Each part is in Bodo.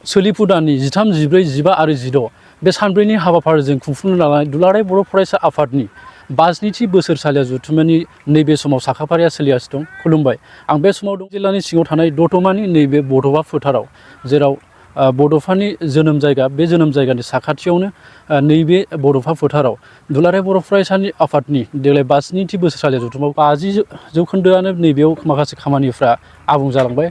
सोलिफु दाननि 13, 14, 15 आरो 16 बे सानब्रैनि हाबाफारिजों खुंफुंनो लानाय दुलाराय बर' फरायसा आफादनि 52थि बोसोरसालिया जथुम्मानि नैबे समाव साखाफारिया सोलिगासिनो दं। खुलुमबाय। आं बे समाव जिल्लानि सिङाव थानाय दतमानि नैबे बड'फा फोथाराव, जेराव बड'फानि जोनोम जायगा, बे जोनोम जायगानि साखाथियावनो नैबे बड'फा फोथाराव दुलाराय बर' फरायसानि आफादनि देग्लाय 52थि बोसोरसालिया जथुम्मायाव 50 जौखोन्दोआनो नैबेयाव माखासे खामानिफ्रा आबुं जालांबाय।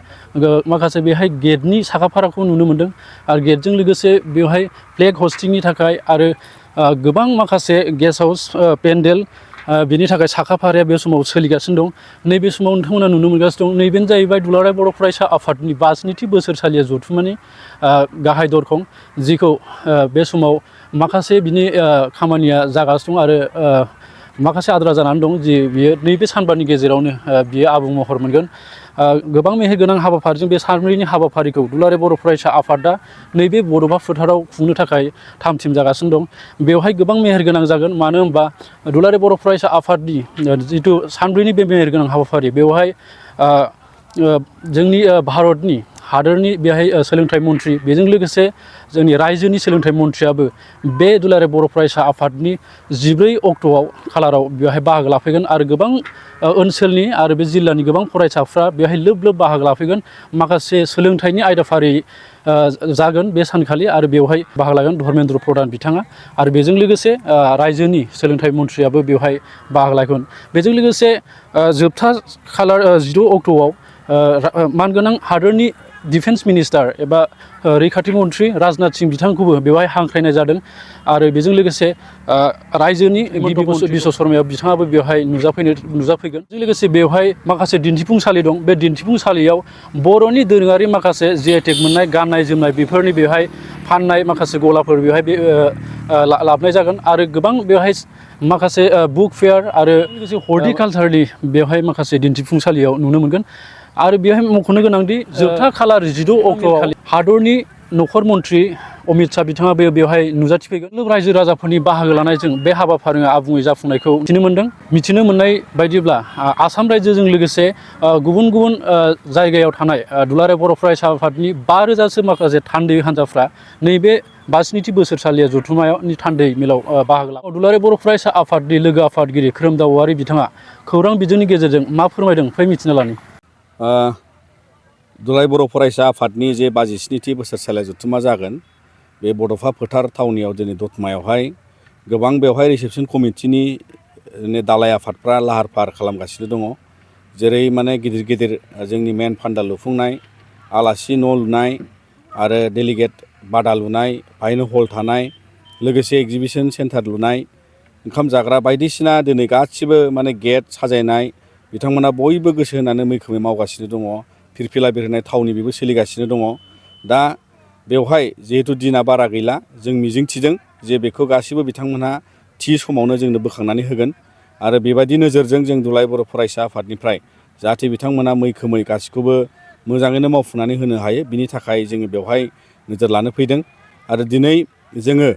माखासे बेहाय गेटनि साखाफाराखौ नुनो मोन्दों आरो गेटजों लोगोसे बेवहाय फ्लेग हस्टिंनि थाखाय आरो गोबां माखासे गेस्ट हाउस, पेन्डेल, बिनि थाखाय साखाफाराया बे समाव सोलिगासिनो दं। नैबे समाव नोंथांमोना नुनो मोनगासिनो दं, नैबेनो जाहैबाय दुलाराय बर' फरायसा आफादनि 52थि बोसोरसालिया जथुम्मानि गाहाय दरखं, जिखौ बे समाव माखासे बिनि खामानिया जागासिनो दं आरो माखासे आद्रा जानानै दं, जि बियो नैबे सानबानि गेजेरावनो बियो आबुं महर मोनगोन। गोबां मेहेरगोनां हाबाफारिजों बे सानब्रैनि हाबाफारिखौ दुलाराय बर' फरायसा आफादा नैबे बड'फा फोथाराव खुंनो थाखाय थाम थिम जागासिनो दं। बेवहाय गोबां मेहेरगोनां जागोन, मानो होनबा दुलाराय बर' फरायसा आफादनि जिथु सानब्रैनि बे मेहेरगोनां हाबाफारि, बेवहाय जोंनि भारतनि हादोरनि बेहाय सोलोंथाइ मन्थ्रि, बेजों लोगोसे जोंनि रायजोनि सोलोंथाइ मन्थ्रियाबो बे दुलाराय बर' फरायसा आफादनि 14 अक्ट'आव खालाराव बेवहाय बाहागो लाफैगोन आरो गोबां ओनसोलनि आरो बे जिल्लानि गोबां फरायसाफ्रा बेवहाय लोब लोब बाहागो लाफैगोन। माखासे सोलोंथाइनि आयदाफारि जागोन बे सानखालि आरो बेवहाय बाहागो लागोन धर्मेन्द्र प्रधान बिथाङा आरो बेजों लोगोसे रायजोनि सोलोंथाइ मन्थ्रियाबो बेवहाय बाहागो लागोन। बेजों लोगोसे जोबथा खालार 16 अक्ट'आव मानगोनां हादोरनि डिफेन्स मिनिस्टार एबा रैखाथि मन्थ्रि राजनाथ सिंह बिथांखौबो बेवहाय हांख्रायनाय जादों आरो बेजों लोगोसे रायजोनि गिबि मन्थ्रि बिश्व शर्माया बिथाङाबो बेवहाय नुजाफैगोन। बेजों लोगोसे बेवहाय माखासे दिन्थिफुंसालि दं। बे दिन्थिफुंसालियाव बर'नि दोरोङारि माखासे जि.आइ.टेक मोननाय गाननाय जोमनाय बेफोरनि बेवहाय फाननाय माखासे गलाफोर बेवहाय लाबोनाय जागोन आरो गोबां बेवहाय माखासे बुक फेयार आरो लोगोसे हर्टिकालसारनि बेवहाय माखासे दिन्थिफुंसालियाव नुनो मोनगोन। आरो बेवहाय मख'नो गोनांदि जोबथा खालार 16 अक्ट'आव हादरनि नखर मन्थ्रि अमित शाह बिथाङाबो बेवहाय नुजाथिफैगोन। रायजो राजाफोरनि बाहागो लानायजों बे हाबाफारिया आबुङै जाफुंनायखौ मिथिनो मोन्दों। मिथिनो मोननाय बायदिब्ला आसाम रायजोजों लोगोसे गुबुन गुबुन जायगायाव थानाय दुलाराय बर' फरायसा आफादनि 5,000सो माखासे थान्दै हान्जाफ्रा नैबे 52थि बोसोरसालिया जथुम्मानि थान्दै मेलाव बाहागो लादों। दुलाराय बर' फरायसा आफादनि लोगो आफादगिरि खोरोमदाव औवारि बिथाङा खौरां बिजोंनि गेजेरजों मा फोरमायदों फै मिथिना लानि। दुलाराय बर' फरायसा आफादनि जे 52थि बोसोरसालिया जथुम्मा जागोन, बे बड'फा फोथार थावनियाव दिनै दतमायावहाय गोबां बेवहाय रिसेपसन कमिटिनि दालाय आफादफ्रा लाहार फाहार खालामगासिनो दङ। जेरै माने गिदिर गिदिर जोंनि मेन फान्डाल लुफुंनाय, आलासि न' लुनाय आरो डेलिगेट बादा लुनाय, बाहायनो हल थानाय, लोगोसे एगजिबिसन सेन्टार लुनाय, ओंखाम जाग्रा बायदिसिना दिनै गासिबो माने गेट साजायनाय बिथांमोना बयबो गोसो होनानै मैखोमै मावगासिनो दङ। फिरफिला बिरहोनाय थावनि बेबो सोलिगासिनो दङ। दा बेवहाय जिहेथु दिना बारा गैला, जों मिजिंथिदों जे बेखौ गासिबो बिथांमोनहा थि समावनो जोंनो बोखांनानै होगोन आरो बेबायदि नोजोरजों जों दुलाराय बर' फरायसा आफादनिफ्राय जाहाथे बिथांमोना मैखोमै गासिखौबो मोजाङैनो मावफुंनानै होनो हायो, बिनि थाखाय जोङो बेवहाय नोजोर लानो फैदों। आरो दिनै जोङो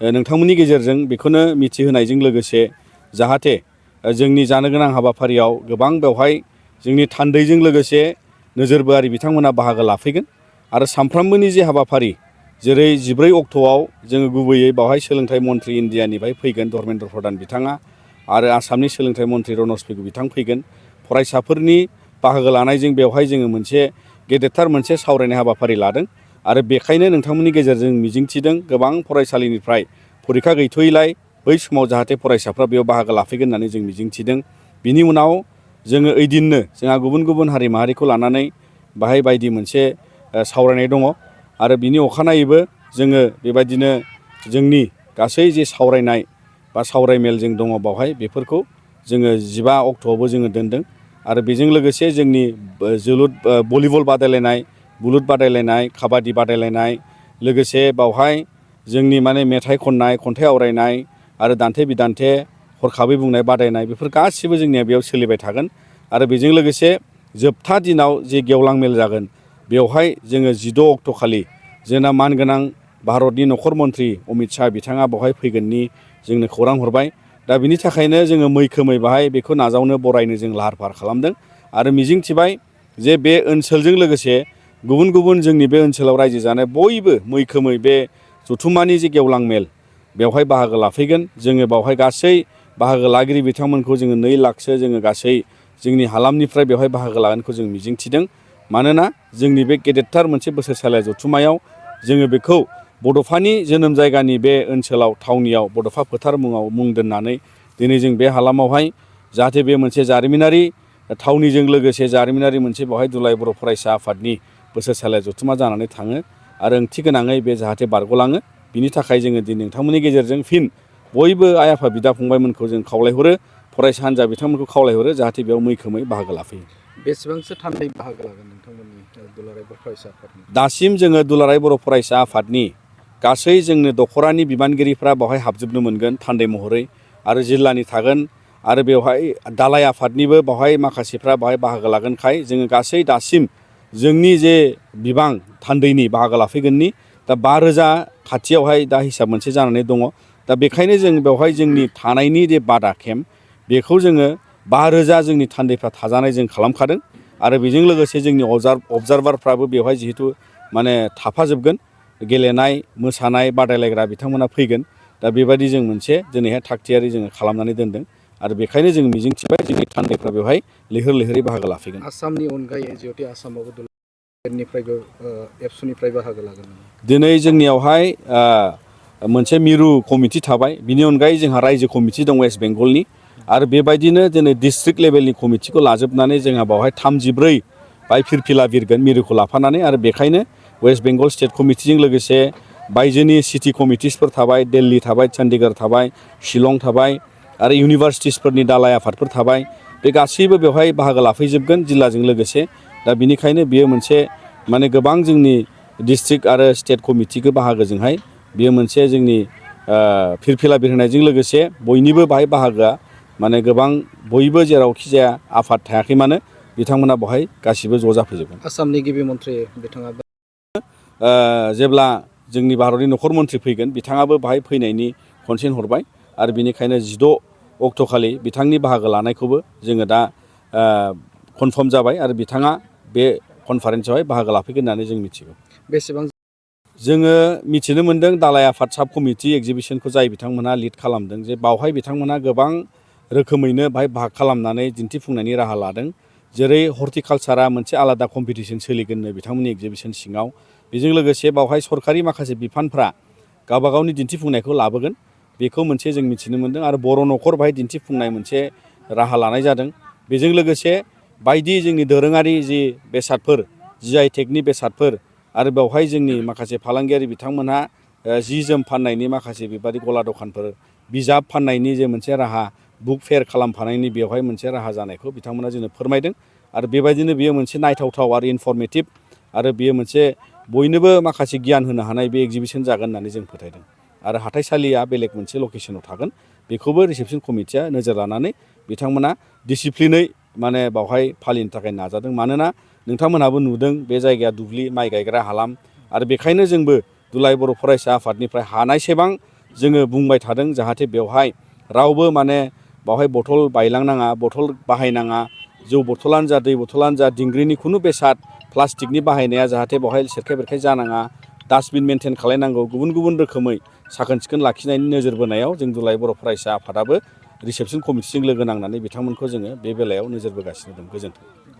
नोंथांमोननि गेजेरजों बेखौनो मिथिहोनायजों लोगोसे जाहाथे जोंनि जानो गोनां हाबाफारियाव गोबां बेवहाय जोंनि थान्दैजों लोगोसे नोजोरबोआरि बिथांमोना बाहागो लाफैगोन आरो सानफ्रोमबोनि जे हाबाफारि, जेरै 14 अक्ट'आव जोङो गुबैयै बावहाय सोलोंथाइ मन्थ्रि इन्डियानिफ्राय फैगोन धर्मेन्द्र प्रधान बिथाङा आरो आसामनि सोलोंथाइ मन्थ्रि रनज पेगु बिथां फैगोन। फरायसाफोरनि बाहागो लानायजों बेवहाय जोङो मोनसे गेदेरथार मोनसे सावरायनाय हाबाफारि लादों आरो बेखायनो नोंथांमोननि गेजेरजों मिजिंथिदों गोबां फरायसालिनिफ्राय फरिखा गैथ'यैलाय बै समाव जाहाथे फरायसाफ्रा बेयाव बाहागो लाफैगोन होननानै जों मिजिंथिदों। बिनि उनाव जोङो ओइदिननो जोंहा गुबुन गुबुन हारि माहारिखौ लानानै बाहाय बायदि मोनसे सावरायनाय दङ आरो बिनि अखानायैबो जोङो बेबायदिनो जोंनि गासै जे सावरायनाय बा सावरायमेल जों दङ बावहाय बेफोरखौ जोङो 15 अक्ट'आवबो जोङो दोनदों आरो बेजों लोगोसे जोंनि भलिबल बादायलायनाय, बुलुर बादायलायनाय, काबादि बादायलायनाय, लोगोसे बावहाय जोंनि माने मेथाइ खननाय, खन्थाइ आवरायनाय आरो दान्थे बिदान्थे हरखाबै बुंनाय बादायनाय, बेफोर गासिबो जोंनिया बेयाव सोलिबाय थागोन। आरो बेजों लोगोसे जोबथा दिनाव जे गेवलां मेल जागोन, बेवहाय जोङो 16 अक्ट' खालि जोंना मानगोनां भारतनि नखर मन्थ्रि अमित शाह बिथाङा बेवहाय फैगोननि जोंनो खौरां हरबाय। दा बिनि थाखायनो जोङो मैखोमै बाहाय बेखौ नाजावनो बरायनो जों लाहार फाहार खालामदों आरो मिजिंथिबाय जे बे ओनसोलजों लोगोसे गुबुन गुबुन जोंनि बे ओनसोलाव रायजो जानाय बयबो मैखोमै बे जथुम्मानि जे गेवलां मेल बेवहाय बाहागो लाफैगोन। जोङो बावहाय गासै बाहागो लागिरि बिथांमोनखौ जोङो 2 लाखसो जोङो गासै जोंनि हालामनिफ्राय बेवहाय बाहागो लागोनखौ जों मिजिंथिदों। मानोना जोंनि बे गेदेरथार मोनसे बोसोरसालिया जथुम्मायाव जोङो बेखौ बड'फानि जोनोम जायगानि बे ओनसोलाव थावनियाव बड'फा फोथार मुङाव मुं दोननानै दिनै जों बे हालामावहाय जाहाथे बे मोनसे जारिमिनारि थावनिजों लोगोसे जारिमिनारि मोनसे बेवहाय दुलाराय बर' फरायसा आफादनि बोसोरसालिया जथुम्मा जानानै थाङो आरो ओंथि गोनाङै बे जाहाथे बारग'लाङो। बिनि थाखाय जोङो दिनै नोंथांमोननि गेजेरजों फिन बयबो आइ आफा बिदा फंबायमोनखौ जों खावलायहरो, फरायसा हान्जा बिथांमोनखौ खावलायहरो जाहाथे बेयाव मैखोमै बाहागो लाफैयो। बेसेबांसो थान्दै बाहागो लागोन नोंथांमोननि दुलाराय बर' फरायसा आफादनि? दासिम जोङो दुलाराय बर' फरायसा आफादनि गासै जोंनो दख'रानि बिबानगिरिफ्रा बेवहाय हाबजोबनो मोनगोन थान्दै महरै आरो जिल्लानि थागोन आरो बेवहाय दालाय आफादनिबो बेवहाय माखासेफ्रा बेवहाय बाहागो लागोनखाय जोङो गासै दासिम जोंनि जे बिबां थान्दैनि बाहागो लाफैगोननि दा 5,000 खाथियावहाय दा हिसाब मोनसे जानानै दङ। दा बेखायनो जों बेवहाय जोंनि थानायनि जे बादा केम्प बेखौ जोङो 5,000 जोंनि थान्दैफ्रा थाजानाय जों खालामखादों आरो बेजों लोगोसे जोंनि अबजारभारफ्राबो बेवहाय जिहेथु माने थाफाजोबगोन। गेलेनाय मोसानाय बादायलायग्रा बिथांमोना फैगोन। दा बेबायदि जों मोनसे दिनैहाय थागथियारि जोङो खालामनानै दोनदों आरो बेखायनो जों मिजिंथिबाय जोंनि थान्दैफ्रा बेवहाय लैहोर लैहोरै बाहागो लाफैगोन। आसामनि अनगायै जिहेतु आसामावबो निफ्रायबो एबसुनिफ्राय बाहागो लागोन। दिनै जोंनियावहाय मोनसे मिरु कमिटि थाबाय, बिनि अनगायै जोंहा रायजो कमिटि दं वेस्ट बेंगलनि आरो बेबायदिनो दिनै डिस्ट्रिक्ट लेभेलनि कमिटिखौ लाजोबनानै जोंहा बेवहाय 34 बाय फिरफिला बिरगोन मिरुखौ लाफानानै आरो बेखायनो वेस्ट बेंगल स्टेट कमिटिजों लोगोसे बायजोनि सिटि कमिटिसफोर थाबाय, दिल्ली थाबाय, चन्डीगढ़ थाबाय, शिलं थाबाय आरो इउनिभारसिटिसफोरनि दालाय आफादफोर थाबाय। बे गासैबो बेवहाय बाहागो लाफैजोबगोन जिल्लाजों लोगोसे। दा बिनिखायनो बियो मोनसे माने गोबां जोंनि डिस्ट्रिक्ट आरो स्टेट कमिटिखौ बाहागोजोंहाय बियो मोनसे जोंनि फिरफिला बिरहोनायजों लोगोसे बयनिबो बाहाय बाहागोआ माने गोबां बयबो जेरावखि जाया आफाद थायाखै मानो बिथांमोना बेवहाय गासिबो ज' जाफैजोबगोन। आसामनि गिबि मन्थ्रि बिथाङा जेब्ला जोंनि भारतनि नखर मन्थ्रि फैगोन बिथाङाबो बाहाय फैनायनि कनसेन्ट हरबाय आरो बेनिखायनो 16 अक्ट'खालि बिथांनि बाहागो लानायखौबो जोङो दा कनफार्म जाबाय आरो बिथाङा बे कनफारेन्सआवहाय बाहागो लाफैगोन होननानै जों मिथिगौ। बेसेबां जोङो मिथिनो मोन्दों दालाय आफाद साब कमिटि एग्जिबिसनखौ जाय बिथांमोनहा लिड खालामदों जे बावहाय बिथांमोनहा गोबां रोखोमैनो बाहाय भाग खालामनानै दिन्थिफुंनायनि राहा लादों। जेरै हर्टिकालसारा मोनसे आलादा कम्पिटिसन सोलिगोननो बिथांमोननि एग्जिबिसन सिङाव। बेजों लोगोसे बावहाय सरकारि माखासे बिफानफ्रा गावबा गावनि दिन्थिफुंनायखौ लाबोगोन बेखौ मोनसे जों मिथिनो मोन्दों आरो बर' न'खर बाहाय दिन्थिफुंनाय मोनसे राहा लानाय जादों। बेजों लोगोसे बायदि जोंनि दोरोङारि जि बेसादफोर GI टेगनि बेसादफोर आरो बेवहाय जोंनि माखासे फालांगियारि बिथांमोनहा जि जोम फाननायनि माखासे बेबादि गला दखानफोर, बिजाब फाननायनि जे मोनसे राहा, बुक फेयार खालामफानायनि बेवहाय मोनसे राहा जानायखौ बिथांमोना जोंनो फोरमायदों आरो बेबायदिनो बियो मोनसे नायथावथाव आरो इनफर्मेटिभ आरो बियो मोनसे बयनोबो माखासे गियान होनो हानाय बे एग्जिबिसन जागोन होननानै जों फोथायदों। आरो हाथाइसालिया बेलेग मोनसे लकेसनाव थागोन बेखौबो रिसेपसन कमिटिया नोजोर लानानै बिथांमोना डिसिप्लिनै माने बावहाय फालिनो थाखाय नाजादों। मानोना नोंथांमोनहाबो नुदों बे जायगाया दुब्लि माइ गायग्रा हालाम आरो बेखायनो जोंबो दुलाराय बर' फरायसा आफादनिफ्राय हानायसेबां जोङो बुंबाय थादों जाहाथे बेवहाय रावबो माने बावहाय बथल बायलांनाङा, बथल बाहायनाङा, जौ बथलानो जा दै बथलानो जा दिंग्रिनि खुनु बेसाद प्लास्टिकनि बाहायनाया जाहाथे बेवहाय सेरखाय बेरखाय जानाङा, डास्टबिन मेनटेन खालायनांगौ, गुबुन गुबुन रोखोमै साखोन सिखोन लाखिनायनि नोजोर बोनायाव जों दुलाराय बर' फरायसा आफादाबो रिसेपसन कमिटिजों लोगो नांनानै बिथांमोनखौ जोङो बे बेलायाव नोजोर बोगासिनो दं। गोजोन्थों।